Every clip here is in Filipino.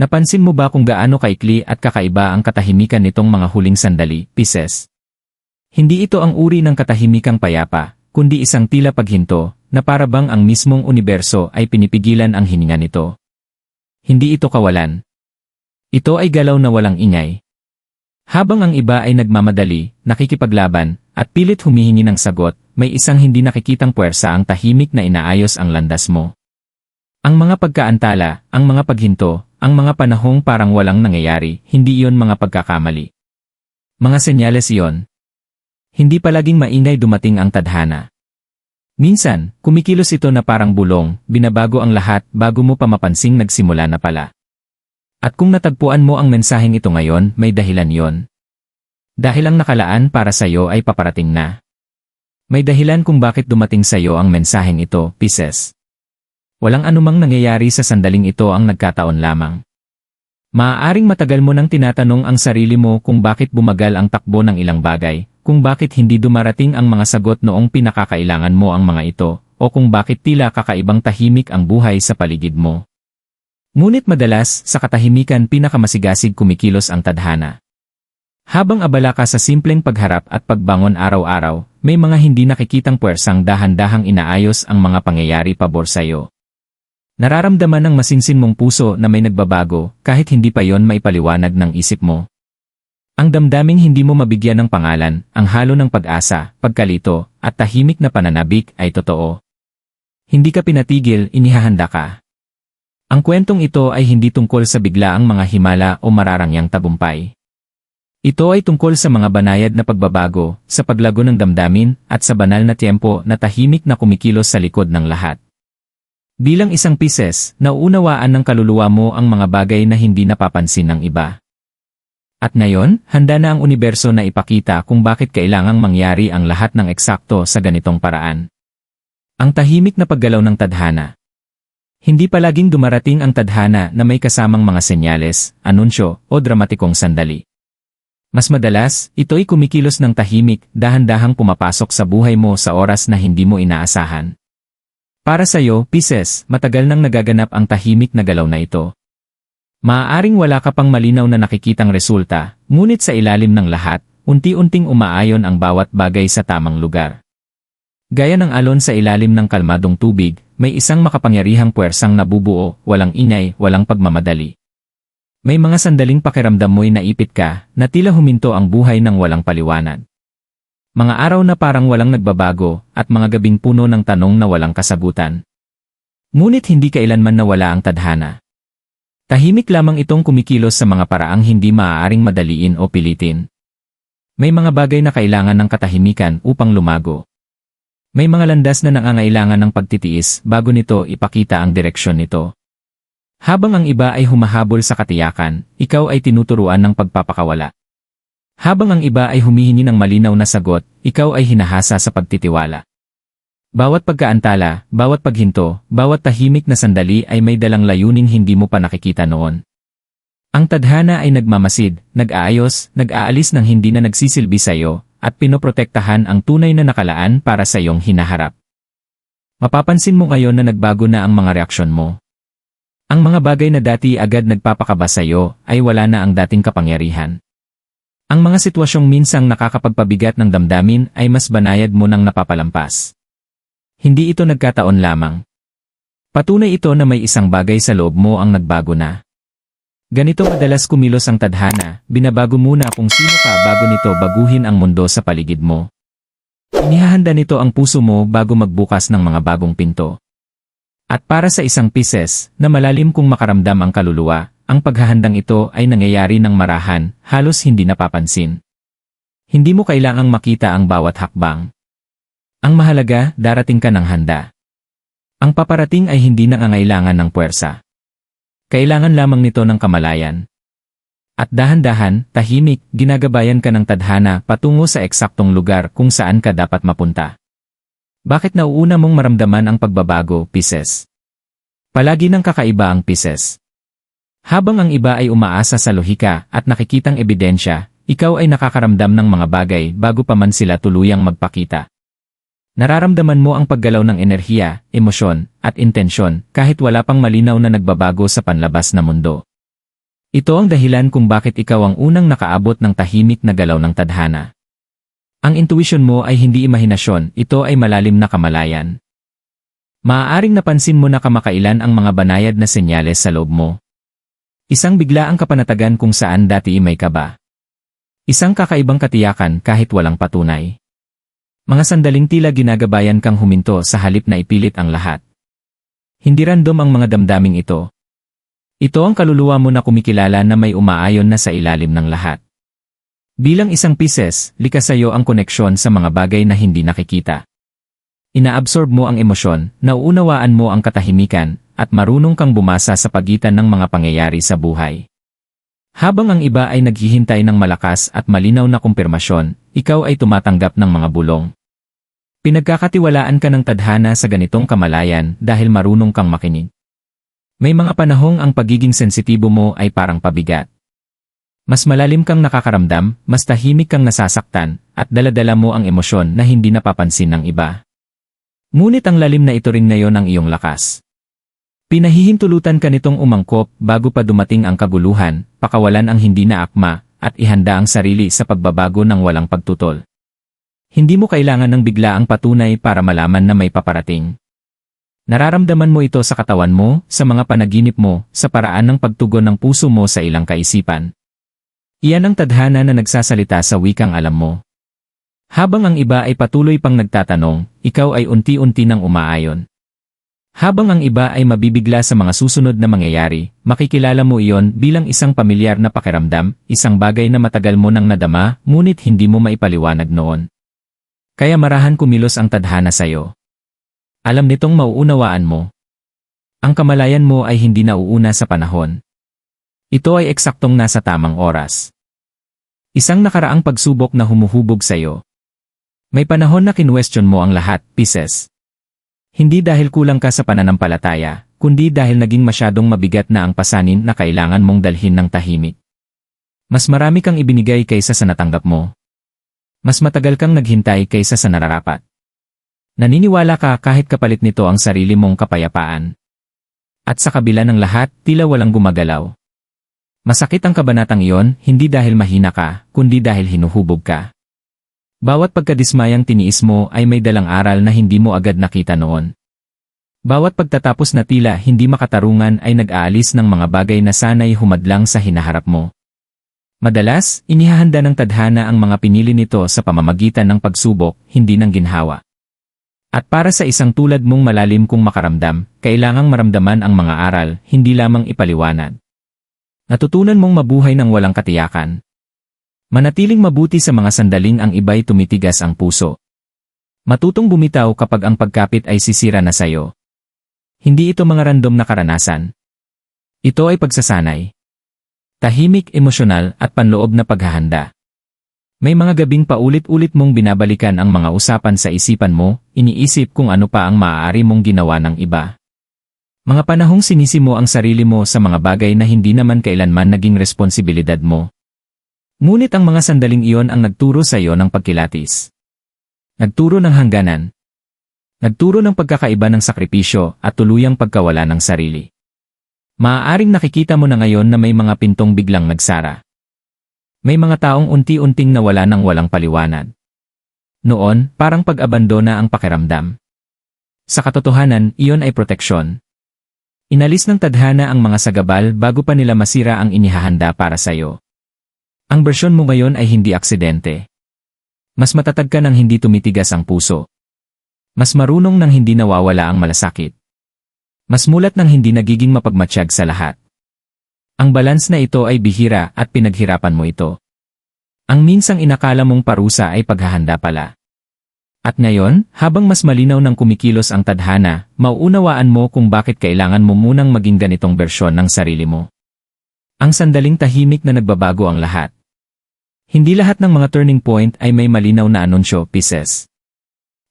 Napansin mo ba kung gaano kaikli at kakaiba ang katahimikan nitong mga huling sandali, Pisces? Hindi ito ang uri ng katahimikang payapa, kundi isang tila paghinto, na para bang ang mismong universo ay pinipigilan ang hininga nito. Hindi ito kawalan. Ito ay galaw na walang ingay. Habang ang iba ay nagmamadali, nakikipaglaban, at pilit humihingi ng sagot, may isang hindi nakikitang puwersa ang tahimik na inaayos ang landas mo. Ang mga pagkaantala, ang mga paghinto, ang mga panahong parang walang nangyayari, hindi iyon mga pagkakamali. Mga senyales iyon. Hindi palaging maingay dumating ang tadhana. Minsan, kumikilos ito na parang bulong, binabago ang lahat bago mo pa mapansing nagsimula na pala. At kung natagpuan mo ang mensaheng ito ngayon, may dahilan yon. Dahil ang nakalaan para sa iyo ay paparating na. May dahilan kung bakit dumating sa iyo ang mensaheng ito, Pisces. Walang anumang nangyayari sa sandaling ito ang nagkataon lamang. Maaaring matagal mo nang tinatanong ang sarili mo kung bakit bumagal ang takbo ng ilang bagay, kung bakit hindi dumarating ang mga sagot noong pinakakailangan mo ang mga ito, o kung bakit tila kakaibang tahimik ang buhay sa paligid mo. Ngunit madalas, sa katahimikan pinakamasigasig kumikilos ang tadhana. Habang abala ka sa simpleng pagharap at pagbangon araw-araw, may mga hindi nakikitang puwersang dahan-dahang inaayos ang mga pangyayari pabor sa iyo. Nararamdaman ng masinsin mong puso na may nagbabago kahit hindi pa yon maipaliwanag ng isip mo. Ang damdaming hindi mo mabigyan ng pangalan, ang halo ng pag-asa, pagkalito, at tahimik na pananabik ay totoo. Hindi ka pinatigil, inihahanda ka. Ang kwentong ito ay hindi tungkol sa biglaang mga himala o mararangyang tagumpay. Ito ay tungkol sa mga banayad na pagbabago, sa paglago ng damdamin, at sa banal na tiyempo na tahimik na kumikilos sa likod ng lahat. Bilang isang Pisces, nauunawaan ng kaluluwa mo ang mga bagay na hindi napapansin ng iba. At ngayon, handa na ang universo na ipakita kung bakit kailangang mangyari ang lahat ng eksakto sa ganitong paraan. Ang tahimik na paggalaw ng tadhana. Hindi palaging dumarating ang tadhana na may kasamang mga senyales, anunsyo, o dramatikong sandali. Mas madalas, ito'y kumikilos ng tahimik, dahan-dahang pumapasok sa buhay mo sa oras na hindi mo inaasahan. Para sa iyo, Pisces, matagal nang nagaganap ang tahimik na galaw na ito. Maaaring wala ka pang malinaw na nakikitang resulta, ngunit sa ilalim ng lahat, unti-unting umaayon ang bawat bagay sa tamang lugar. Gaya ng alon sa ilalim ng kalmadong tubig, may isang makapangyarihang puwersang nabubuo, walang ingay, walang pagmamadali. May mga sandaling pakiramdam mo'y naipit ka, na tila huminto ang buhay ng walang paliwanag. Mga araw na parang walang nagbabago, at mga gabing puno ng tanong na walang kasagutan. Ngunit hindi kailanman nawala ang tadhana. Tahimik lamang itong kumikilos sa mga paraang hindi maaaring madaliin o pilitin. May mga bagay na kailangan ng katahimikan upang lumago. May mga landas na nangangailangan ng pagtitiis bago nito ipakita ang direksyon nito. Habang ang iba ay humahabol sa katiyakan, ikaw ay tinuturuan ng pagpapakawala. Habang ang iba ay humihingi ng malinaw na sagot, ikaw ay hinahasa sa pagtitiwala. Bawat pagkaantala, bawat paghinto, bawat tahimik na sandali ay may dalang layuning hindi mo pa nakikita noon. Ang tadhana ay nagmamasid, nag-aayos, nag-aalis ng hindi na nagsisilbi sa iyo, at pinoprotektahan ang tunay na nakalaan para sa iyong hinaharap. Mapapansin mo ngayon na nagbago na ang mga reaksyon mo. Ang mga bagay na dati agad nagpapakaba sa iyo ay wala na ang dating kapangyarihan. Ang mga sitwasyong minsang nakakapagpabigat ng damdamin ay mas banayad mo nang napapalampas. Hindi ito nagkataon lamang. Patunay ito na may isang bagay sa loob mo ang nagbago na. Ganito madalas kumilos ang tadhana, binabago muna kung sino ka bago nito baguhin ang mundo sa paligid mo. Inihahanda nito ang puso mo bago magbukas ng mga bagong pinto. At para sa isang Pisces, na malalim kung makaramdam ang kaluluwa, ang paghahandang ito ay nangyayari ng marahan, halos hindi napapansin. Hindi mo kailangang makita ang bawat hakbang. Ang mahalaga, darating ka ng handa. Ang paparating ay hindi nangangailangan ng puwersa. Kailangan lamang nito ng kamalayan. At dahan-dahan, tahimik, ginagabayan ka ng tadhana patungo sa eksaktong lugar kung saan ka dapat mapunta. Bakit nauuna mong maramdaman ang pagbabago, Pisces? Palagi ng kakaiba ang Pisces. Habang ang iba ay umaasa sa lohika at nakikitang ebidensya, ikaw ay nakakaramdam ng mga bagay bago pa man sila tuluyang magpakita. Nararamdaman mo ang paggalaw ng enerhiya, emosyon, at intensyon kahit wala pang malinaw na nagbabago sa panlabas na mundo. Ito ang dahilan kung bakit ikaw ang unang nakaabot ng tahimik na galaw ng tadhana. Ang intuition mo ay hindi imahinasyon, ito ay malalim na kamalayan. Maaaring napansin mo na kamakailan ang mga banayad na senyales sa loob mo. Isang biglaang kapanatagan kung saan dati may kaba. Isang kakaibang katiyakan kahit walang patunay. Mga sandaling tila ginagabayan kang huminto sa halip na ipilit ang lahat. Hindi random ang mga damdaming ito. Ito ang kaluluwa mo na kumikilala na may umaayon na sa ilalim ng lahat. Bilang isang Pisces, likas sa iyo ang koneksyon sa mga bagay na hindi nakikita. Inaabsorb mo ang emosyon, nauunawaan mo ang katahimikan, at marunong kang bumasa sa pagitan ng mga pangyayari sa buhay. Habang ang iba ay naghihintay ng malakas at malinaw na kumpirmasyon, ikaw ay tumatanggap ng mga bulong. Pinagkakatiwalaan ka ng tadhana sa ganitong kamalayan dahil marunong kang makinig. May mga panahong ang pagiging sensitibo mo ay parang pabigat. Mas malalim kang nakakaramdam, mas tahimik kang nasasaktan, at daladala mo ang emosyon na hindi napapansin ng iba. Ngunit ang lalim na ito rin ngayon ang iyong lakas. Pinahihintulutan ka nitong umangkop bago pa dumating ang kaguluhan, pakawalan ang hindi na akma, at ihanda ang sarili sa pagbabago ng walang pagtutol. Hindi mo kailangan ng biglaang patunay para malaman na may paparating. Nararamdaman mo ito sa katawan mo, sa mga panaginip mo, sa paraan ng pagtugon ng puso mo sa ilang kaisipan. Iyan ang tadhana na nagsasalita sa wikang alam mo. Habang ang iba ay patuloy pang nagtatanong, ikaw ay unti-unti nang umaayon. Habang ang iba ay mabibigla sa mga susunod na mangyayari, makikilala mo iyon bilang isang pamilyar na pakiramdam, isang bagay na matagal mo nang nadama, ngunit hindi mo maipaliwanag noon. Kaya marahan kumilos ang tadhana sa iyo. Alam nitong mauunawaan mo. Ang kamalayan mo ay hindi nauuna sa panahon. Ito ay eksaktong nasa tamang oras. Isang nakaraang pagsubok na humuhubog sa iyo. May panahon na kinwestiyon mo ang lahat, Pisces. Hindi dahil kulang ka sa pananampalataya, kundi dahil naging masyadong mabigat na ang pasanin na kailangan mong dalhin ng tahimik. Mas marami kang ibinigay kaysa sa natanggap mo. Mas matagal kang naghintay kaysa sa nararapat. Naniniwala ka kahit kapalit nito ang sarili mong kapayapaan. At sa kabila ng lahat, tila walang gumagalaw. Masakit ang kabanatang iyon, hindi dahil mahina ka, kundi dahil hinuhubog ka. Bawat pagkadismayang tiniis mo ay may dalang aral na hindi mo agad nakita noon. Bawat pagtatapos na tila hindi makatarungan ay nag-aalis ng mga bagay na sana'y humadlang sa hinaharap mo. Madalas, inihahanda ng tadhana ang mga pinili nito sa pamamagitan ng pagsubok, hindi ng ginhawa. At para sa isang tulad mong malalim kung makaramdam, kailangang maramdaman ang mga aral, hindi lamang ipaliwanag. Natutunan mong mabuhay ng walang katiyakan. Manatiling mabuti sa mga sandaling ang iba'y tumitigas ang puso. Matutong bumitaw kapag ang pagkapit ay sisira na sayo. Hindi ito mga random na karanasan. Ito ay pagsasanay. Tahimik, emosyonal, at panloob na paghahanda. May mga gabing paulit-ulit mong binabalikan ang mga usapan sa isipan mo, iniisip kung ano pa ang maaari mong ginawa ng iba. Mga panahong sinisi mo ang sarili mo sa mga bagay na hindi naman kailanman naging responsibilidad mo. Ngunit ang mga sandaling iyon ang nagturo sa iyo ng pagkilatis. Nagturo ng hangganan. Nagturo ng pagkakaiba ng sakripisyo at tuluyang pagkawala ng sarili. Maaaring nakikita mo na ngayon na may mga pintong biglang nagsara. May mga taong unti-unting nawala ng walang paliwanag. Noon, parang pag-abandona ang pakiramdam. Sa katotohanan, iyon ay proteksyon. Inalis ng tadhana ang mga sagabal bago pa nila masira ang inihahanda para sa'yo. Ang bersyon mo ngayon ay hindi aksidente. Mas matatag ka nang hindi tumitigas ang puso. Mas marunong nang hindi nawawala ang malasakit. Mas mulat nang hindi nagiging mapagmatsyag sa lahat. Ang balance na ito ay bihira at pinaghirapan mo ito. Ang minsang inakala mong parusa ay paghahanda pala. At ngayon, habang mas malinaw ng kumikilos ang tadhana, mauunawaan mo kung bakit kailangan mo munang maging ganitong bersyon ng sarili mo. Ang sandaling tahimik na nagbabago ang lahat. Hindi lahat ng mga turning point ay may malinaw na anunsyo, Pisces.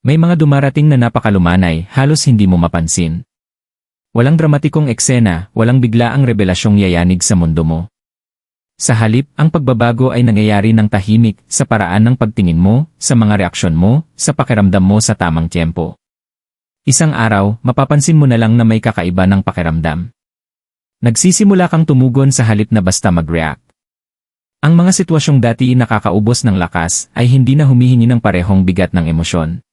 May mga dumarating na napakalumanay, halos hindi mo mapansin. Walang dramatikong eksena, walang biglaang revelasyong yayanig sa mundo mo. Sa halip, ang pagbabago ay nangyayari ng tahimik, sa paraan ng pagtingin mo, sa mga reaksyon mo, sa pakiramdam mo sa tamang tiyempo. Isang araw, mapapansin mo na lang na may kakaiba ng pakiramdam. Nagsisimula kang tumugon sa halip na basta mag-react. Ang mga sitwasyong dati nakakaubos ng lakas ay hindi na humihingi ng parehong bigat ng emosyon.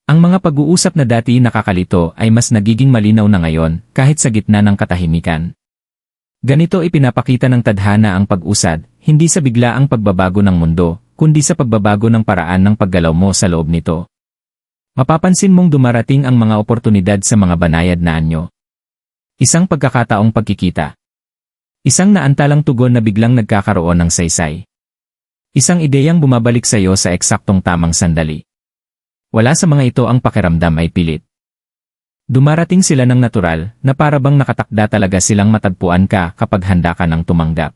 Ang mga pag-uusap na dati nakakalito ay mas nagiging malinaw na ngayon kahit sa gitna ng katahimikan. Ganito ipinapakita ng tadhana ang pag-usad, hindi sa biglaang pagbabago ng mundo, kundi sa pagbabago ng paraan ng paggalaw mo sa loob nito. Mapapansin mong dumarating ang mga oportunidad sa mga banayad na anyo. Isang pagkakataong pagkikita. Isang naantalang tugon na biglang nagkakaroon ng saysay. Isang ideyang bumabalik sa iyo sa eksaktong tamang sandali. Wala sa mga ito ang pakiramdam ay pilit. Dumarating sila ng natural na para bang nakatakda talaga silang matagpuan ka kapag handa ka ng tumanggap.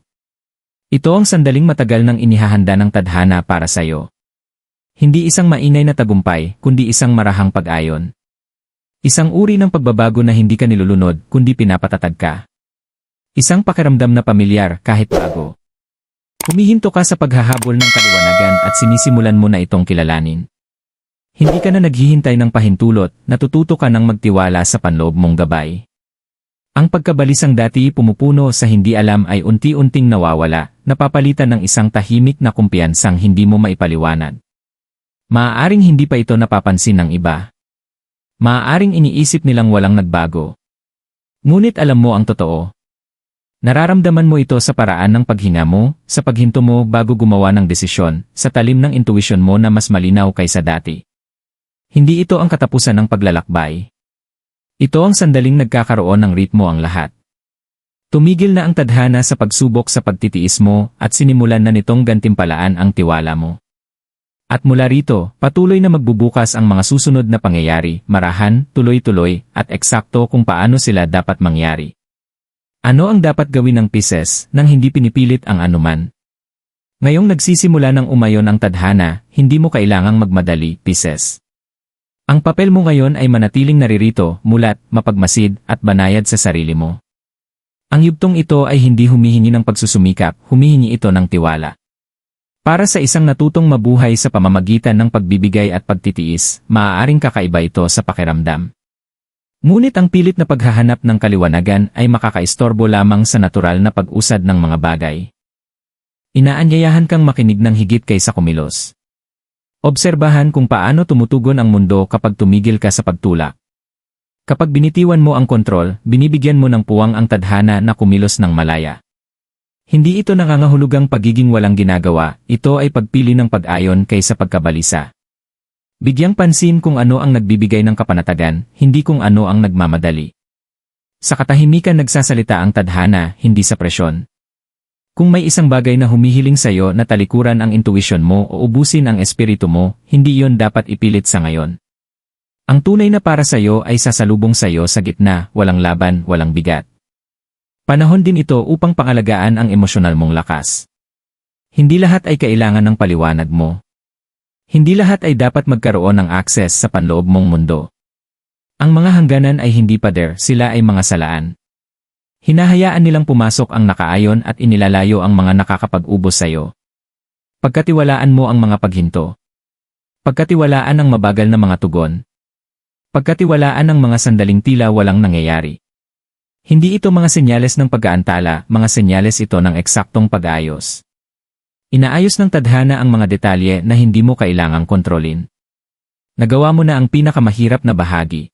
Ito ang sandaling matagal nang inihahanda ng tadhana para sa iyo. Hindi isang mainay na tagumpay, kundi isang marahang pag-ayon. Isang uri ng pagbabago na hindi ka nilulunod, kundi pinapatatag ka. Isang pakiramdam na pamilyar kahit bago. Humihinto ka sa paghahabol ng kaliwanagan at sinisimulan mo na itong kilalanin. Hindi ka na naghihintay ng pahintulot, natututo ka ng magtiwala sa panloob mong gabay. Ang pagkabalisang dati pumupuno sa hindi alam ay unti-unting nawawala, napapalitan ng isang tahimik na kumpiyansang hindi mo maipaliwanag. Maaaring hindi pa ito napapansin ng iba. Maaaring iniisip nilang walang nagbago. Ngunit alam mo ang totoo. Nararamdaman mo ito sa paraan ng paghinga mo, sa paghinto mo bago gumawa ng desisyon, sa talim ng intuition mo na mas malinaw kaysa dati. Hindi ito ang katapusan ng paglalakbay. Ito ang sandaling nagkakaroon ng ritmo ang lahat. Tumigil na ang tadhana sa pagsubok sa pagtitiis mo at sinimulan na nitong gantimpalaan ang tiwala mo. At mula rito, patuloy na magbubukas ang mga susunod na pangyayari, marahan, tuloy-tuloy, at eksakto kung paano sila dapat mangyari. Ano ang dapat gawin ng Pisces nang hindi pinipilit ang anuman? Ngayong nagsisimula ng umayon ang tadhana, hindi mo kailangang magmadali, Pisces. Ang papel mo ngayon ay manatiling naririto, mulat, mapagmasid, at banayad sa sarili mo. Ang yugtong ito ay hindi humihingi ng pagsusumikap, humihingi ito ng tiwala. Para sa isang natutong mabuhay sa pamamagitan ng pagbibigay at pagtitiis, maaaring kakaiba ito sa pakiramdam. Ngunit ang pilit na paghahanap ng kaliwanagan ay makakaistorbo lamang sa natural na pag-usad ng mga bagay. Inaanyayahan kang makinig ng higit kaysa kumilos. Obserbahan kung paano tumutugon ang mundo kapag tumigil ka sa pagtulak. Kapag binitiwan mo ang kontrol, binibigyan mo ng puwang ang tadhana na kumilos ng malaya. Hindi ito nangangahulugang pagiging walang ginagawa, ito ay pagpili ng pag-ayon kaysa pagkabalisa. Bigyang pansin kung ano ang nagbibigay ng kapanatagan, hindi kung ano ang nagmamadali. Sa katahimikan nagsasalita ang tadhana, hindi sa presyon. Kung may isang bagay na humihiling sa iyo na talikuran ang intuition mo o ubusin ang espiritu mo, hindi yon dapat ipilit sa ngayon. Ang tunay na para sa iyo ay sasalubong sa iyo sa gitna, walang laban, walang bigat. Panahon din ito upang pangalagaan ang emosyonal mong lakas. Hindi lahat ay kailangan ng paliwanag mo. Hindi lahat ay dapat magkaroon ng akses sa panloob mong mundo. Ang mga hangganan ay hindi pader, sila ay mga salaan. Hinahayaan nilang pumasok ang nakaayon at inilalayo ang mga nakakapag-ubos sa iyo. Pagkatiwalaan mo ang mga paghinto. Pagkatiwalaan ang mabagal na mga tugon. Pagkatiwalaan ang mga sandaling tila walang nangyayari. Hindi ito mga senyales ng pag-aantala, mga senyales ito ng eksaktong pag-aayos. Inaayos ng tadhana ang mga detalye na hindi mo kailangang kontrolin. Nagawa mo na ang pinakamahirap na bahagi.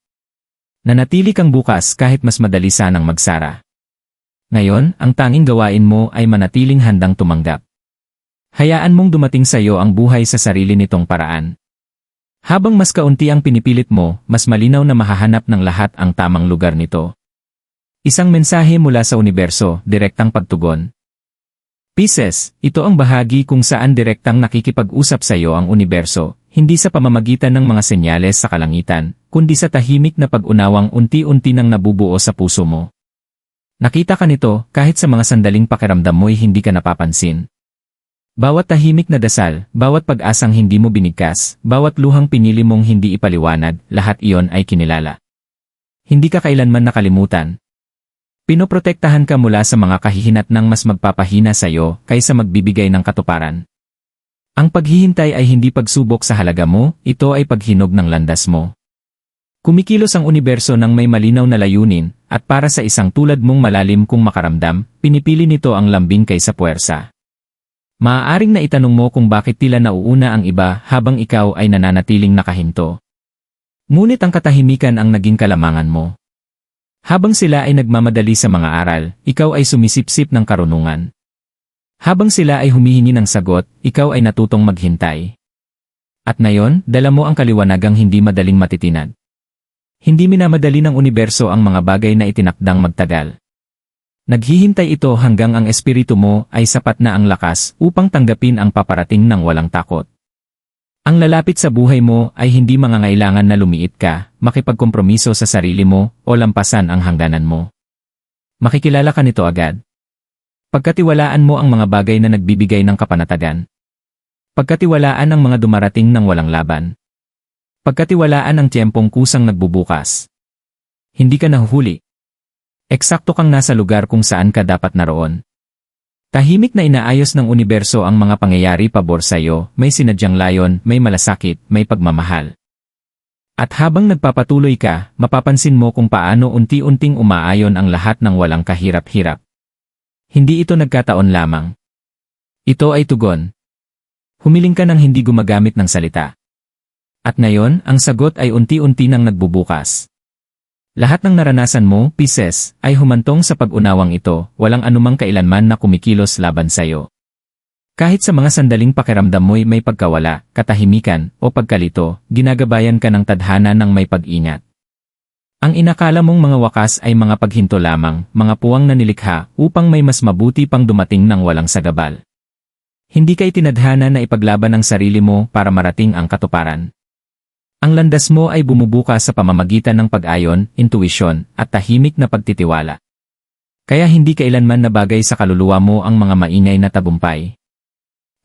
Nanatili kang bukas kahit mas madali sanang magsara. Ngayon, ang tanging gawain mo ay manatiling handang tumanggap. Hayaan mong dumating sa iyo ang buhay sa sarili nitong paraan. Habang mas kaunti ang pinipilit mo, mas malinaw na mahahanap ng lahat ang tamang lugar nito. Isang mensahe mula sa universo, direktang pagtugon. Pisces, ito ang bahagi kung saan direktang nakikipag-usap sa iyo ang universo, hindi sa pamamagitan ng mga senyales sa kalangitan, kundi sa tahimik na pag-unawang unti-unti nang nabubuo sa puso mo. Nakita ka nito kahit sa mga sandaling pakiramdam mo'y hindi ka napapansin. Bawat tahimik na dasal, bawat pag-asang hindi mo binigkas, bawat luhang pinili mong hindi ipaliwanag, lahat iyon ay kinilala. Hindi ka kailanman nakalimutan. Pinoprotektahan ka mula sa mga kahihinat ng mas magpapahina sa iyo kaysa magbibigay ng katuparan. Ang paghihintay ay hindi pagsubok sa halaga mo, ito ay paghinog ng landas mo. Kumikilos ang universo ng may malinaw na layunin, at para sa isang tulad mong malalim kung makaramdam, pinipili nito ang lambing kaysa puwersa. Maaaring na itanong mo kung bakit tila nauuna ang iba habang ikaw ay nananatiling nakahinto. Ngunit ang katahimikan ang naging kalamangan mo. Habang sila ay nagmamadali sa mga aral, ikaw ay sumisipsip ng karunungan. Habang sila ay humihingi ng sagot, ikaw ay natutong maghintay. At ngayon, dala mo ang kaliwanagang hindi madaling matitinag. Hindi minamadali ng universo ang mga bagay na itinakdang magtagal. Naghihintay ito hanggang ang espiritu mo ay sapat na ang lakas upang tanggapin ang paparating ng walang takot. Ang lalapit sa buhay mo ay hindi mangangailangan na lumiit ka, makipagkompromiso sa sarili mo, o lampasan ang hangganan mo. Makikilala ka nito agad. Pagkatiwalaan mo ang mga bagay na nagbibigay ng kapanatagan. Pagkatiwalaan ang mga dumarating ng walang laban. Pagkatiwalaan ang tiyempong kusang nagbubukas. Hindi ka nahuhuli. Eksakto kang nasa lugar kung saan ka dapat naroon. Tahimik na inaayos ng universo ang mga pangyayari pabor sa iyo, may sinadyang layon, may malasakit, may pagmamahal. At habang nagpapatuloy ka, mapapansin mo kung paano unti-unting umaayon ang lahat ng walang kahirap-hirap. Hindi ito nagkataon lamang. Ito ay tugon. Humiling ka ng hindi gumagamit ng salita. At ngayon, ang sagot ay unti-unti nang nagbubukas. Lahat ng naranasan mo, Pisces, ay humantong sa pag-unawang ito, walang anumang kailanman na kumikilos laban sa iyo. Kahit sa mga sandaling pakiramdam mo'y may pagkawala, katahimikan, o pagkalito, ginagabayan ka ng tadhana ng may pag-ingat. Ang inakala mong mga wakas ay mga paghinto lamang, mga puwang na nilikha upang may mas mabuti pang dumating ng walang sagabal. Hindi ka itinadhana na ipaglaban ang sarili mo para marating ang katuparan. Ang landas mo ay bumubukas sa pamamagitan ng pag-ayon, intuisyon, at tahimik na pagtitiwala. Kaya hindi kailanman nabagay sa kaluluwa mo ang mga maingay na tagumpay.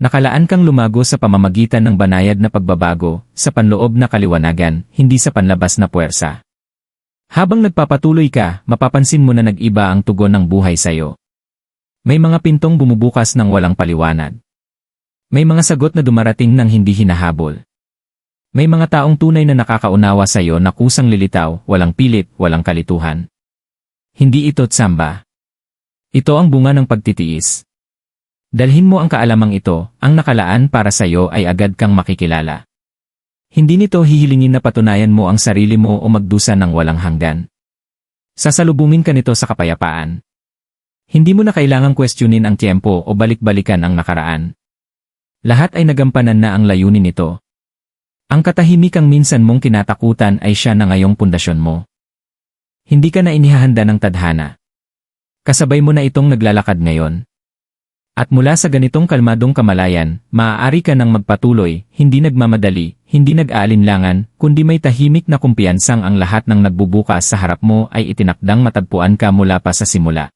Nakalaan kang lumago sa pamamagitan ng banayad na pagbabago, sa panloob na kaliwanagan, hindi sa panlabas na puwersa. Habang nagpapatuloy ka, mapapansin mo na nag-iba ang tugon ng buhay sa iyo. May mga pintong bumubukas ng walang paliwanag. May mga sagot na dumarating ng hindi hinahabol. May mga taong tunay na nakakaunawa sa iyo na kusang lilitaw, walang pilit, walang kalituhan. Hindi ito tsamba. Ito ang bunga ng pagtitiis. Dalhin mo ang kaalamang ito, ang nakalaan para sa iyo ay agad kang makikilala. Hindi nito hihilingin na patunayan mo ang sarili mo o magdusa ng walang hanggan. Sasalubungin ka nito sa kapayapaan. Hindi mo na kailangang questionin ang tiyempo o balik-balikan ang nakaraan. Lahat ay nagampanan na ang layunin nito. Ang katahimikang minsan mong kinatakutan ay siya na ngayong pundasyon mo. Hindi ka na inihahanda ng tadhana. Kasabay mo na itong naglalakad ngayon. At mula sa ganitong kalmadong kamalayan, maaari ka nang magpatuloy, hindi nagmamadali, hindi nag-aalinlangan, kundi may tahimik na kumpiyansang ang lahat ng nagbubukas sa harap mo ay itinakdang matagpuan ka mula pa sa simula.